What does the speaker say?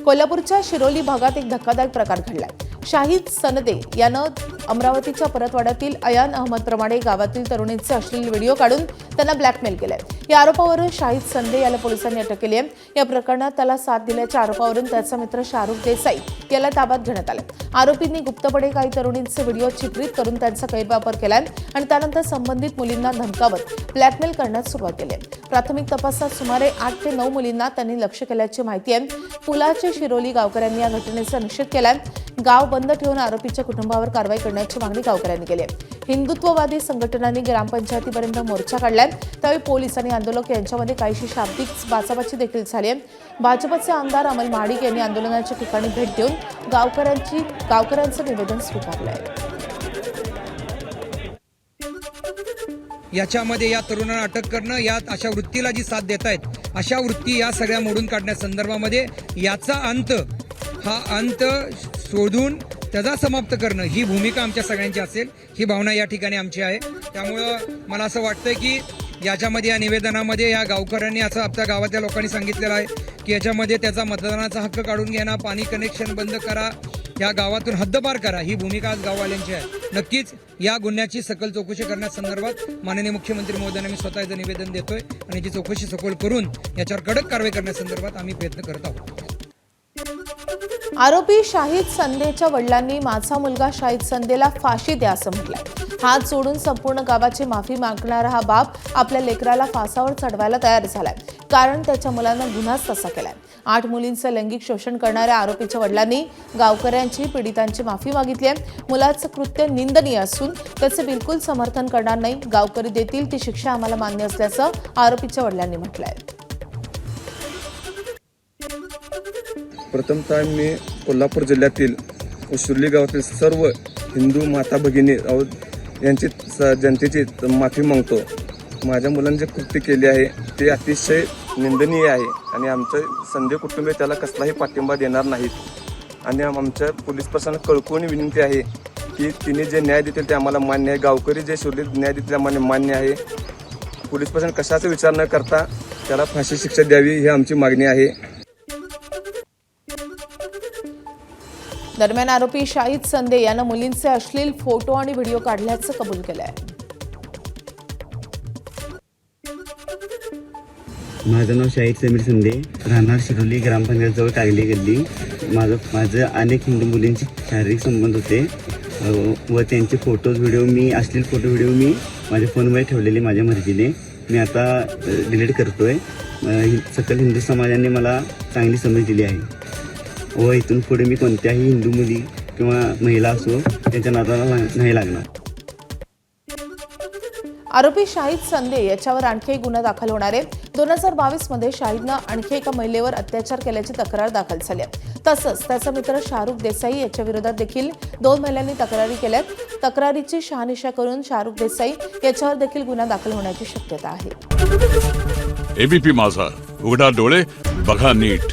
कोल्हापूरच्या शिरोली भागात एक धक्कादायक प्रकार घडलाय। शाहिद सनदे यानं अमरावतीच्या परतवाड्यातील अयान अहमद प्रमाणे गावातील तरुणींचे अश्लील व्हिडिओ काढून त्यांना ब्लॅकमेल केलंय। या आरोपावरून शाहिद सनदे याला पोलिसांनी अटक केली आहे। या प्रकरणात त्याला साथ दिल्याच्या आरोपावरून त्याचा मित्र शाहरुख देसाई याला ताब्यात घेण्यात आले। आरोपींनी गुप्तपणे काही तरुणींचे व्हिडिओ चित्रित करून त्यांचा गैरवापर केलाय आणि त्यानंतर संबंधित मुलींना धमकावत ब्लॅकमेल करण्यास सुरुवात केली आहे। प्राथमिक तपासात सुमारे 8 ते 9 मुलींना त्यांनी लक्ष्य केल्याची माहिती आहे। पुलाचे शिरोली गावकऱ्यांनी या घटनेचा निषेध केलाय। गाव बंद ठेवून आरोपीच्या कुटुंबावर कारवाई करण्याची मागणी गावकऱ्यांनी केली आहे। हिंदुत्ववादी संघटनांनी ग्रामपंचायतीपर्यंत मोर्चा काढलाय। त्यावेळी पोलीस आणि आंदोलक यांच्यामध्ये काहीशी शाब्दिक बाचाबाची देखील झाली आहे। भाजपचे आमदार अमल महाडिक यांनी आंदोलनाच्या ठिकाणी भेट देऊन गावकऱ्यांचं निवेदन स्वीकारलं आहे। याच्यामध्ये या तरुणांना अटक करणं, यात अशा वृत्तीला जी साथ देत आहेत, अशा वृत्ती या सगळ्या मोडून काढण्यासंदर्भामध्ये याचा अंत शोधून त्याचा समाप्त करणं ही भूमिका आमच्या सगळ्यांची असेल, ही भावना या ठिकाणी आमची आहे। त्यामुळं मला असं वाटतं की याच्यामध्ये, या निवेदनामध्ये या गावकऱ्यांनी असं आपल्या गावातल्या लोकांनी सांगितलेलं आहे की याच्यामध्ये त्याचा मतदानाचा हक्क काढून घेणं, पाणी कनेक्शन बंद करा, या गावातून हद्दपार करा, ही भूमिका आज गाववाल्यांची आहे। नक्कीच या गुन्ह्याची सखोल चौकशी करण्यासंदर्भात माननीय मुख्यमंत्री महोदयांना मी स्वतःचं निवेदन देतोय आणि याची चौकशी सखोल करून याच्यावर कडक कारवाई करण्यासंदर्भात आम्ही प्रयत्न करत आहोत। आरोपी शाहिद संदेच्या वडिलांनी माझा मुलगा शाहिद संदेला फाशी द्या असं म्हटलंय। हात जोडून संपूर्ण गावाची माफी मागणारा हा बाप आपल्या लेकराला फासावर चढवायला तयार झालाय, कारण त्याच्या मुलानं गुन्हाच तसा केलाय। 8 मुलींचं लैंगिक शोषण करणाऱ्या आरोपीच्या वडिलांनी गावकऱ्यांची, पीडितांची माफी मागितली आहे। मुलाचं कृत्य निंदनीय असून त्याचे बिलकुल समर्थन करणार नाही। गावकरी देतील ती शिक्षा आम्हाला मान्य असल्याचं आरोपीच्या वडिलांनी म्हटलंय। प्रथमतः मी कोल्हापूर जिल्ह्यातील शिरोली गावातील सर्व हिंदू माता भगिनी यांची जनतेची माफी मागतो। माझ्या मुलांनी जे कृत्य केले आहे ते अतिशय निंदनीय आहे आणि आमचे संदे कुटुंबीय त्याला कसलाही पाठिंबा देणार नाहीत आणि आमच्या पोलीस प्रशासनाला कळकळून विनंती आहे की तिने जे न्याय देतील ते आम्हाला मान्य आहे। गावकरी जे शिरोलीत न्याय देतील आम्हाला मान्य आहे। पोलीस प्रशासन कशाचा विचार न करता त्याला फाशी शिक्षा द्यावी ही आमची मागणी आहे। दरम्यान आरोपी शाहिद संदे यानं मुलींचे अश्लील फोटो आणि व्हिडिओ काढल्याचं कबूल केलंय। माझं नाव शाहिद समीर संदे, राहणार शिरोली, ग्रामपंचायतजवळ कागली गल्ली। माझं अनेक हिंदू मुलींचे शारीरिक संबंध होते व त्यांचे फोटोज अश्लील फोटो व्हिडिओ मी माझ्या फोनमध्ये ठेवलेले माझ्या मर्जीने। मी आता डिलीट करतोय। सकल हिंदू समाजाने मला चांगली समज दिली आहे व इथून पुढे मी कोणत्याही हिंदू मुली किंवा महिला असो त्यांच्या नादाला नाही लागणार। आरोपी शाहिद संदे याच्यावर आणखी एक गुन्हा दाखल होणार आहे। 2022 मध्ये शाहिदनं आणखी एका महिलेवर अत्याचार केल्याची तक्रार दाखल झाली आहे। तसंच त्याचा मित्र शाहरुख देसाई याच्या विरोधात देखील 2 महिलांनी तक्रारी केल्यात। तक्रारीची शहानिशा करून शाहरुख देसाई याच्यावर देखील गुन्हा दाखल होण्याची शक्यता आहे। एबीपी माझा, उघडा डोळे बघा नीट।